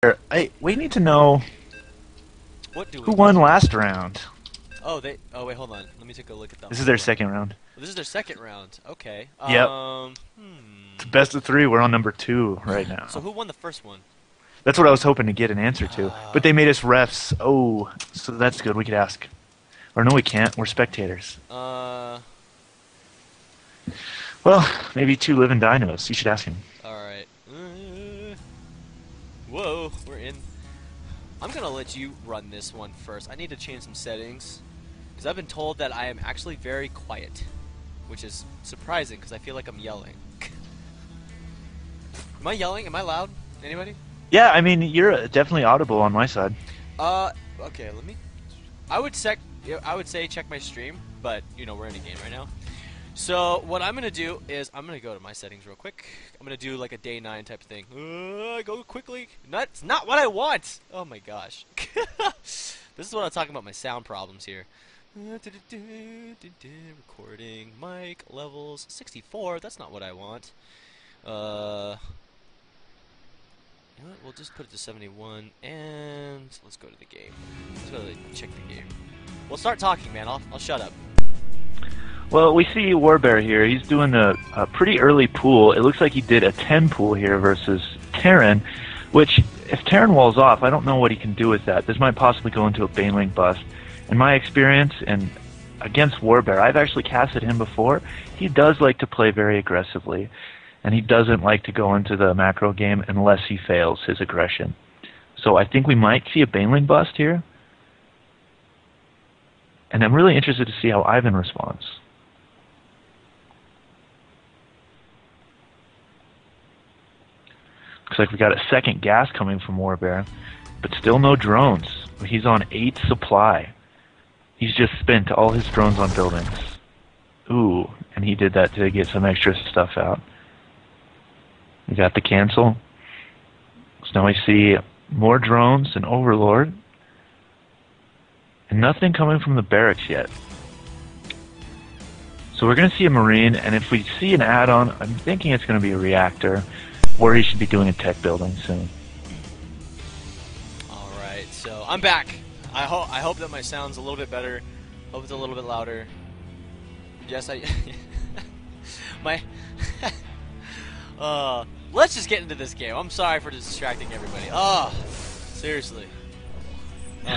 We need to know What do we who need won to- last round. Oh, Oh, wait, hold on. Let me take a look at that. This is their second round. This is their second round. Okay. Yep. Hmm. It's best of 3. We're on number 2 right now. So who won the first one? That's what I was hoping to get an answer to. But they made us refs. Oh, so that's good. We could ask. Or no, we can't. We're spectators. All Well, maybe 2 live and die knows. You should ask him. right. Whoa, we're in. I'm gonna let you run this one first. I need to change some settings because I've been told that I am actually very quiet, which is surprising because I feel like I'm yelling. Am I yelling? Am I loud? Anybody? Yeah, I mean, you're definitely audible on my side. Okay, let me. I would say check my stream, but you know we're in a game right now. So what I'm gonna do is I'm gonna go to my settings real quick. I'm gonna do like a day 9 type of thing. Go quickly. That's not what I want. Oh my gosh. This is what I'm talking about. My sound problems here. Recording mic levels 64. That's not what I want. You know what? We'll just put it to 71 and let's go to the game. Let's go check the game. We'll start talking, man. I'll shut up. Well, we see Warbear here. He's doing a pretty early pool. It looks like he did a 10 pool here versus Terran, which, if Terran walls off, I don't know what he can do with that. This might possibly go into a Baneling bust. In my experience, and against Warbear, I've actually casted him before. He does like to play very aggressively, and he doesn't like to go into the macro game unless he fails his aggression. So I think we might see a Baneling bust here. And I'm really interested to see how Ivan responds. Looks like we got a second gas coming from Warbear, but still no drones. He's on 8 supply. He's just spent all his drones on buildings. Ooh, and he did that to get some extra stuff out. We got the cancel. So now we see more drones and Overlord. And nothing coming from the barracks yet. So we're going to see a Marine, and if we see an add-on, I'm thinking it's going to be a reactor, or he should be doing a tech building soon. Alright, so I'm back. I hope that my sound's a little bit better. Hope it's a little bit louder. Yes, my let's just get into this game. I'm sorry for distracting everybody. Seriously.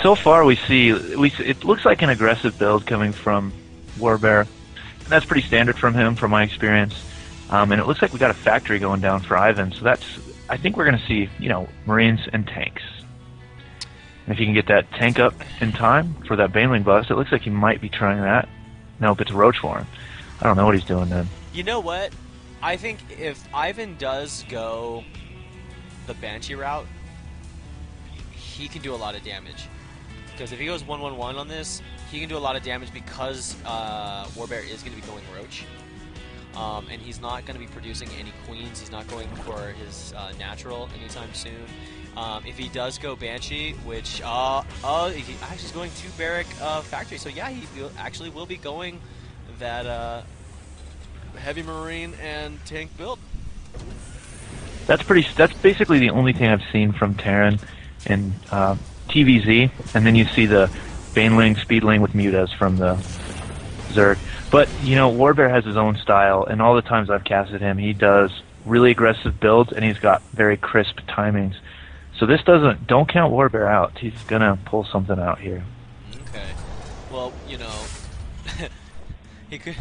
So far we see it looks like an aggressive build coming from Warbear. And that's pretty standard from him, from my experience. And it looks like we got a factory going down for Ivan. So I think we're going to see, Marines and tanks. And if you can get that tank up in time for that Baneling bust, it looks like he might be trying that. Nope, it's a Roach for him. I don't know what he's doing then. You know what? I think if Ivan does go the Banshee route, he can do a lot of damage. Because if he goes 1-1-1 on this, he can do a lot of damage because Warbear is going to be going Roach. And he's not going to be producing any queens. He's not going for his natural anytime soon. If he does go Banshee, which he actually is going to Barrack Factory, so yeah, he actually will be going that heavy Marine and tank build. That's basically the only thing I've seen from Terran in TVZ, and then you see the Baneling, Speedling with Mutas from the Zerg. But, Warbear has his own style, and all the times I've casted him, he does really aggressive builds, and he's got very crisp timings. So this don't count Warbear out. He's going to pull something out here. Okay. Well, he could...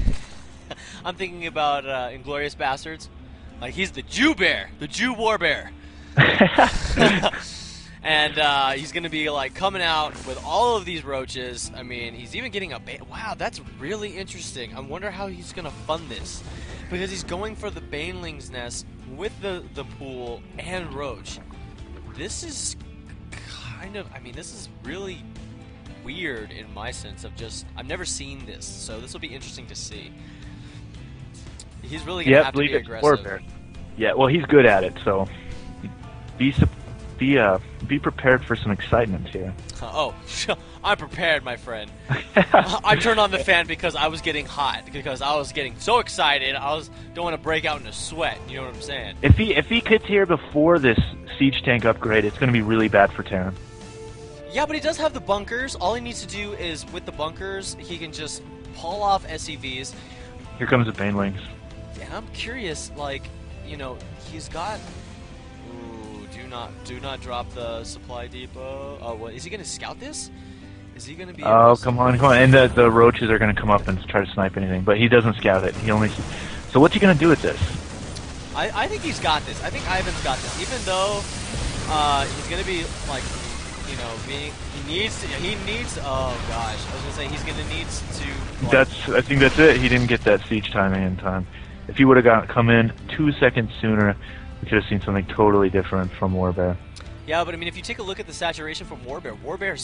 I'm thinking about Inglourious Bastards. Like, he's the Jew Bear, the Jew Warbear. And he's going to be like coming out with all of these roaches. I mean, he's even getting a wow, that's really interesting. I wonder how he's going to fund this. Because he's going for the Baneling's nest with the pool and roach. This is this is really weird in my sense of I've never seen this. So this will be interesting to see. He's really going to have to be aggressive. Warbear. Yeah, well, he's good at it, so be be prepared for some excitement here. Oh, I'm prepared, my friend. I turned on the fan because I was getting hot, because I was getting so excited. Don't want to break out in a sweat. You know what I'm saying? If he gets here before this siege tank upgrade, it's going to be really bad for Terran. Yeah, but he does have the bunkers. All he needs to do is, with the bunkers, he can just pull off SCVs. Here comes the Banelings. And I'm curious, like, you know, he's got... Ooh, do not drop the supply depot. Oh, what? Is he going to scout this? Is he going to be... Oh, come on. And the roaches are going to come up and try to snipe anything, but he doesn't scout it. He only... So what's he going to do with this? I think he's got this. I think Ivan's got this. Even though he's going to be, like... You know, he needs. Oh gosh, I was gonna say he's gonna need to. Like, I think that's it. He didn't get that siege timing in time. If he would have come in 2 seconds sooner, we could have seen something totally different from Warbear. Yeah, but I mean, if you take a look at the saturation from Warbear, Warbear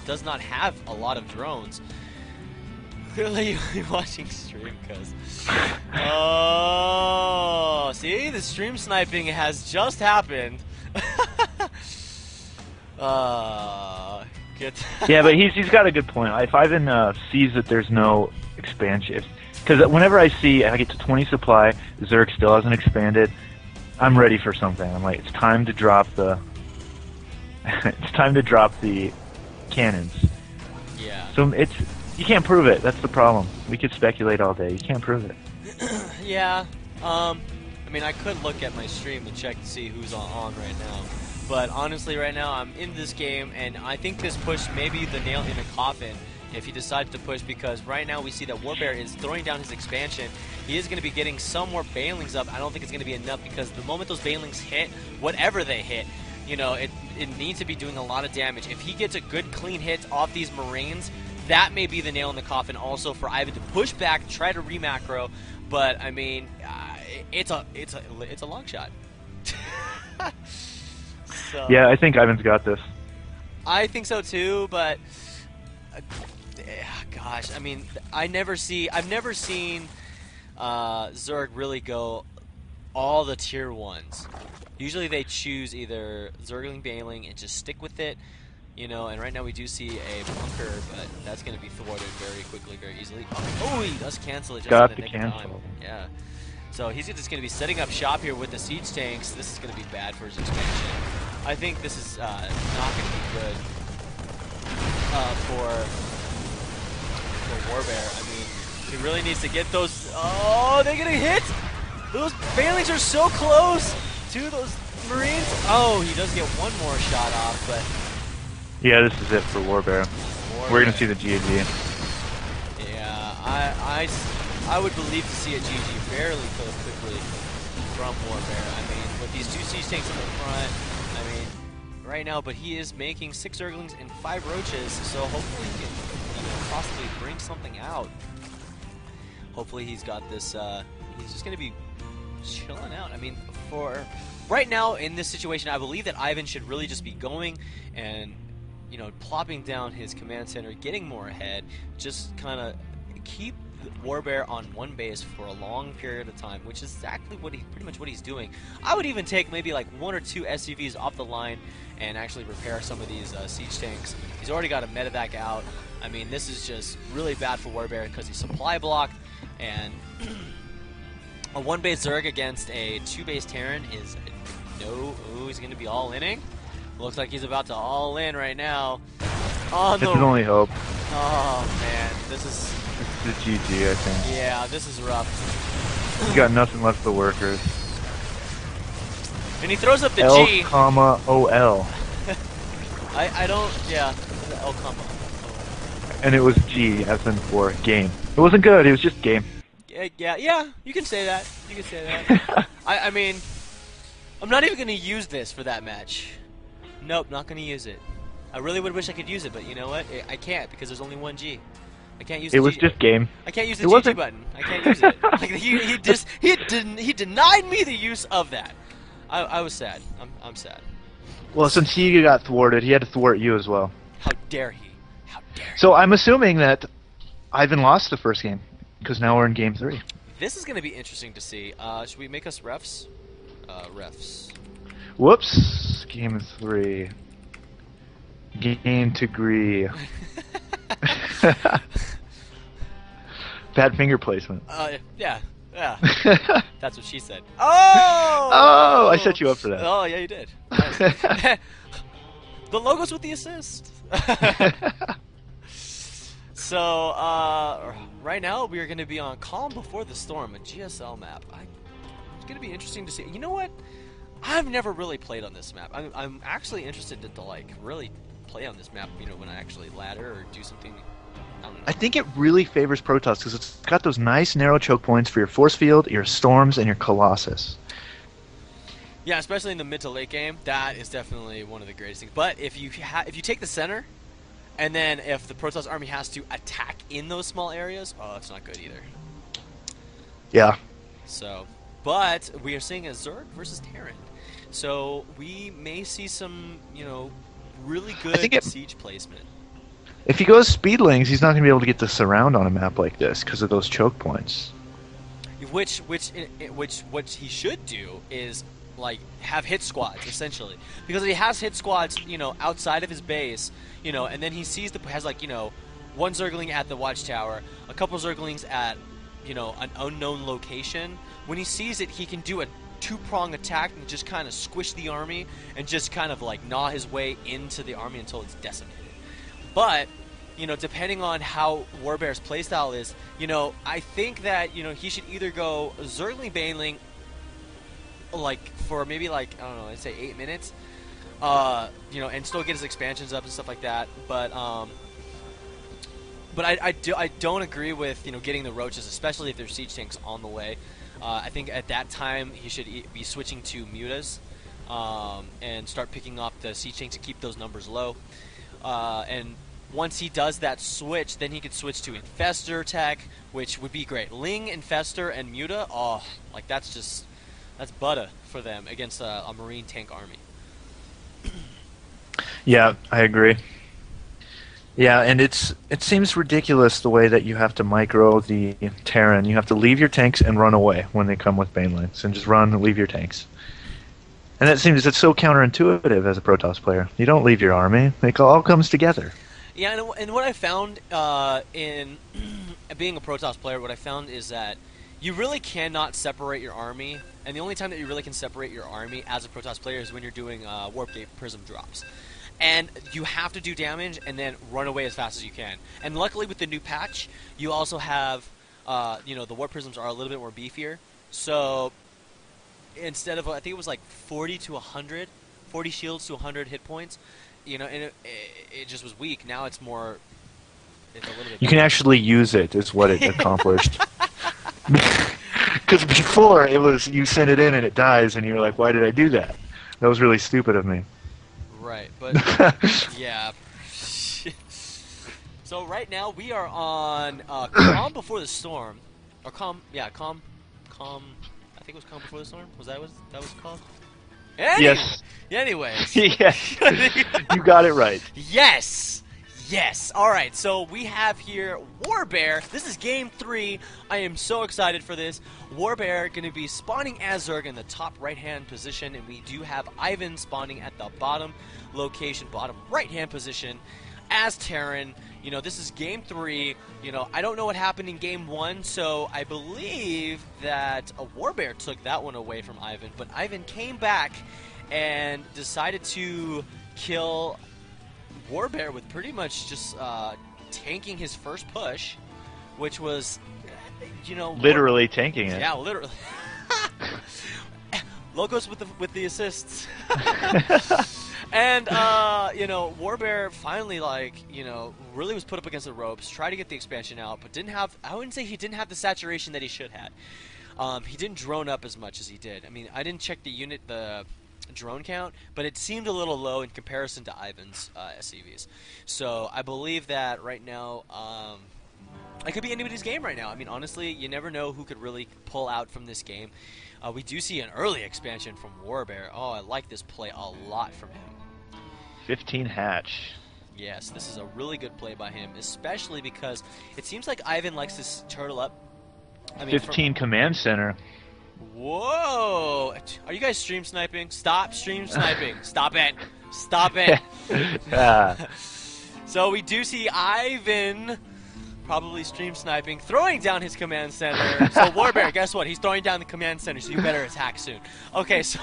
does not have a lot of drones. Clearly, you're watching stream, cuz. Oh, see, the stream sniping has just happened. Yeah, but he's got a good point. If Ivan sees that there's no expansion, because whenever I get to 20 supply, Zerg still hasn't expanded, I'm ready for something. I'm like, it's time to drop the cannons. Yeah. So you can't prove it. That's the problem. We could speculate all day. You can't prove it. Yeah. I mean, I could look at my stream and check to see who's on right now. But honestly, right now, I'm in this game, and I think this push may be the nail in the coffin if he decides to push, because right now we see that Warbear is throwing down his expansion. He is going to be getting some more Banelings up. I don't think it's going to be enough, because the moment those Banelings hit, whatever they hit, you know, it needs to be doing a lot of damage. If he gets a good, clean hit off these Marines, that may be the nail in the coffin also for Ivan to push back, try to re-macro. But, I mean, it's a long shot. So, yeah, I think Ivan's got this. I think so too, but gosh, I mean, I've never seen Zerg really go all the tier 1s. Usually they choose either Zergling, Baneling, and just stick with it, you know. And right now we do see a bunker, but that's going to be thwarted very quickly, very easily. Oh, he does cancel it just got in the the nick of time. cancel. Yeah. So he's just going to be setting up shop here with the siege tanks. This is going to be bad for his expansion. I think this is not going to be good for Warbear. I mean, he really needs to get those. Oh, they're going to hit! Those Banelings are so close to those Marines. Oh, he does get one more shot off, but... Yeah, this is it for Warbear. We're going to see the GG. Yeah, I would believe to see a GG fairly quickly from Warbear. I mean, with these 2 siege tanks in the front, I mean, right now, but he is making 6 Zerglings and 5 Roaches, so hopefully he can, you know, possibly bring something out. Hopefully he's got this, he's just going to be chilling out. I mean, for right now in this situation, I believe that Ivan should really just be going and, you know, plopping down his command center, getting more ahead, just kind of keep Warbear on one base for a long period of time, which is exactly pretty much what he's doing. I would even take maybe like 1 or 2 SCVs off the line and actually repair some of these siege tanks. He's already got a medevac out. I mean, this is just really bad for Warbear because he's supply blocked, and a 1-base Zerg against a 2-base Terran is no. Ooh, he's going to be all-inning. Looks like he's about to all-in right now. This is only hope. Oh man, this is the GG, I think. Yeah, this is rough. He's got nothing left for workers. And he throws up the L, G. comma OL. I don't. Yeah, L comma. And it was G as in for game. It wasn't good. It was just game. Yeah. You can say that. You can say that. I mean, I'm not even gonna use this for that match. Nope, not gonna use it. I really would wish I could use it, but you know what? I can't because there's only 1 G. I can't use. It was just game. I can't use the GG button. I can't use it. Like, he denied me the use of that. I was sad. I'm sad. Well, since he got thwarted, he had to thwart you as well. How dare he? How dare he? So I'm assuming that Ivan lost the first game because now we're in game 3. This is going to be interesting to see. Should we make us refs? Refs. Whoops. Game 3. Game to agree. Bad finger placement. Yeah. That's what she said. Oh! Oh, I set you up for that. Oh, yeah, you did. Nice. The logo's with the assist. So, right now we are going to be on Calm Before the Storm, a GSL map. It's going to be interesting to see. You know what? I've never really played on this map. I'm actually interested to like really play on this map. You know, when I actually ladder or do something. I don't know. I think it really favors Protoss because it's got those nice narrow choke points for your force field, your storms, and your Colossus. Yeah, especially in the mid to late game, that is definitely one of the greatest things. But if you take the center, and then if the Protoss army has to attack in those small areas, oh, that's not good either. Yeah. So, but we are seeing a Zerg versus Terran, so we may see some, you know, really good siege placement. If he goes speedlings, he's not going to be able to get the surround on a map like this because of those choke points. Which what he should do is like have hit squads essentially, because if he has hit squads, you know, outside of his base, you know, and then he sees has like, you know, one Zergling at the watchtower, a couple Zerglings at, you know, an unknown location. When he sees it, he can do a two-prong attack and just kind of squish the army and just kind of like gnaw his way into the army until it's decimated. But, you know, depending on how Warbear's playstyle is, you know, I think that, you know, he should either go Zergling Baneling, like, for maybe, like, I don't know, I'd say 8 minutes, you know, and still get his expansions up and stuff like that. But I don't agree with, you know, getting the roaches, especially if there's siege tanks on the way. I think at that time he should be switching to mutas and start picking up the siege tanks to keep those numbers low. And once he does that switch, then he could switch to Infestor tech, which would be great. Ling, Infestor, and Muta, oh, like that's butter for them against a Marine tank army. Yeah, I agree. Yeah, and it seems ridiculous the way that you have to micro the Terran. You have to leave your tanks and run away when they come with Banelings, and just run and leave your tanks. And it's so counterintuitive as a Protoss player. You don't leave your army; it all comes together. Yeah, and what I found in being a Protoss player, what I found is that you really cannot separate your army, and the only time that you really can separate your army as a Protoss player is when you're doing Warp Gate Prism drops. And you have to do damage and then run away as fast as you can. And luckily with the new patch, you also have, you know, the Warp Prisms are a little bit more beefier. So instead of, I think it was like 40 to 100, 40 shields to 100 hit points, you know, and it just was weak. Now it's more, it's a little bit better. You can actually use it, is what it accomplished. Because before, it was, you send it in and it dies, and you're like, why did I do that? That was really stupid of me. Right, but, yeah. So right now, we are on Calm Before the Storm. Or Calm, I think it was Calm Before the Storm? Was that what was called? Yes. Anyways. Yeah. You got it right. Yes! Yes! Alright, so we have here Warbear. This is Game 3. I am so excited for this. Warbear going to be spawning as Zerg in the top right-hand position, and we do have Ivan spawning at the bottom location, bottom right-hand position as Terran. You know, this is Game 3. You know, I don't know what happened in Game 1, so I believe that a Warbear took that one away from Ivan, but Ivan came back and decided to kill Warbear with pretty much just tanking his first push, which was, you know, literally tanking it. Yeah, literally. Logos with the assists. And you know, Warbear finally, like, you know, really was put up against the ropes, tried to get the expansion out, but didn't have. I wouldn't say he didn't have the saturation that he should have. He didn't drone up as much as he did. I mean, I didn't check the drone count, but it seemed a little low in comparison to Ivan's SCVs. So I believe that right now, it could be anybody's game right now. I mean, honestly, you never know who could really pull out from this game. We do see an early expansion from Warbear. Oh, I like this play a lot from him. 15 hatch. Yes, this is a really good play by him, especially because it seems like Ivan likes to turtle up. I mean, 15 command center. Whoa! Are you guys stream sniping? Stop stream sniping. Stop it. Stop it. So we do see Ivan probably stream sniping, throwing down his command center. So Warbear, guess what? He's throwing down the command center, so you better attack soon. Okay, so